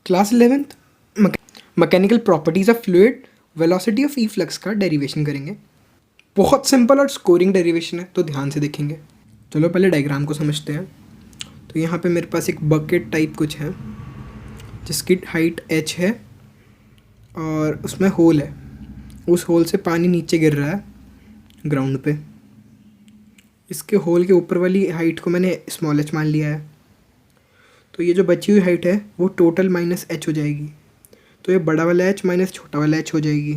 Class 11th mechanical properties of fluid velocity of E flux का derivation करेंगे। बहुत simple और स्कोरिंग डेरिवेशन है, तो ध्यान से देखेंगे। चलो पहले डायग्राम को समझते हैं। तो यहाँ पे मेरे पास एक बकेट टाइप कुछ है जिसकी हाइट h है और उसमें होल है। उस होल से पानी नीचे गिर रहा है ग्राउंड पे। इसके होल के ऊपर वाली हाइट को मैंने स्मॉल h मान लिया है। तो ये जो बची हुई हाइट है वो टोटल माइनस h हो जाएगी। तो ये बड़ा वाला h माइनस छोटा वाला h हो जाएगी,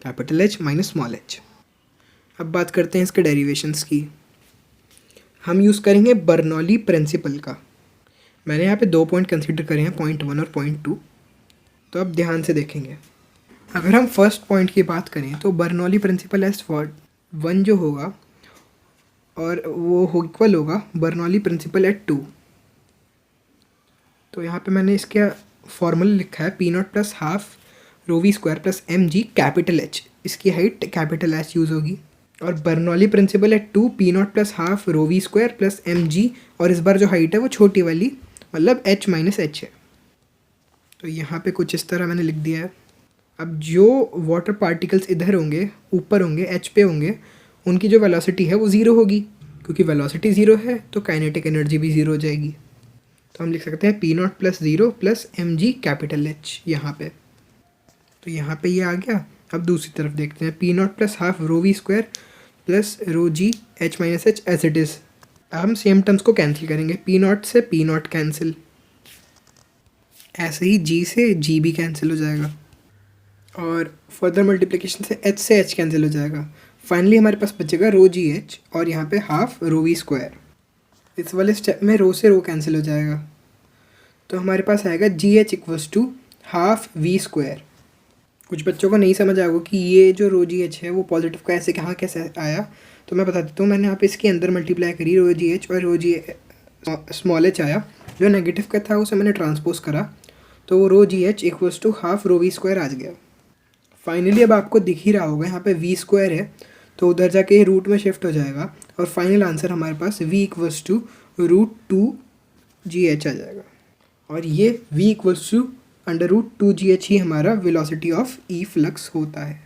capital H minus small h। अब बात करते हैं इसके डेरिवेशंस की। हम यूज़ करेंगे बर्नौली प्रिंसिपल का। मैंने यहाँ पे 2 पॉइंट कंसीडर करे हैं, पॉइंट 1 और पॉइंट 2। तो अब ध्यान से देखेंगे। अगर हम फर्स्ट पॉइंट की बात करें तो बर्नौली प्रिंसिपल एज फॉर 1 जो होगा और वो इक्वल होगा बर्नौली प्रिंसिपल एट 2। तो यहाँ पे मैंने इसका फॉर्मूला लिखा है P0 plus half rho v square plus mg capital H। इसकी हाइट कैपिटल H यूज़ होगी। और Bernoulli principle at 2 P0 plus half rho v square plus mg, और इस बार जो हाइट है वो छोटी वाली मतलब h माइनस h है। तो यहाँ पे कुछ इस तरह मैंने लिख दिया है। अब जो वाटर पार्टिकल्स इधर होंगे, ऊपर होंगे, h पे होंगे, उनकी जो वेलोसिटी है वो ज़ीरो होगी, क्योंकि वेलोसिटी ज़ीरो है तो काइनेटिक एनर्जी भी ज़ीरो हो जाएगी। तो हम लिख सकते हैं P0 plus zero plus mg capital H यहाँ पे। तो यहाँ पे ये आ गया। अब दूसरी तरफ देखते हैं, P0 plus half rho v square plus rho g h minus h as it is. अब हम सेम टर्म्स को कैंसिल करेंगे। P0 से P0 कैंसिल, ऐसे ही g से g भी कैंसिल हो जाएगा, और फर्दर मल्टीप्लिकेशन से h कैंसिल हो जाएगा। फाइनली हमारे पास बचेगा रो जी h और यहाँ पे हाफ रो वी स्क्वायर। इस वाले स्टेप में रो से रो कैंसिल हो जाएगा, तो हमारे पास आएगा g h equals to half v square. कुछ बच्चों को नहीं समझ आएगा कि ये जो रो जी एच है वो पॉजिटिव का ऐसे कहाँ कैसे आया। तो मैं बता देता हूँ। मैंने यहाँ पे इसके अंदर मल्टीप्लाई करी रो जी एच, और रो जी स्मॉल एच आया। जो नेगेटिव का था उसे मैंने ट्रांसपोज करा, तो वो rho g h equals to half rho v square आ गया। फाइनली अब आपको दिख ही रहा होगा यहाँ पे वी स्क्वायर है, तो उधर जाके रूट में शिफ्ट हो जाएगा, और फाइनल आंसर हमारे पास v इक्वल्स टू √2gh आ जाएगा। और ये v इक्वल्स टू √2gh ही हमारा वेलोसिटी ऑफ ई फ्लक्स होता है।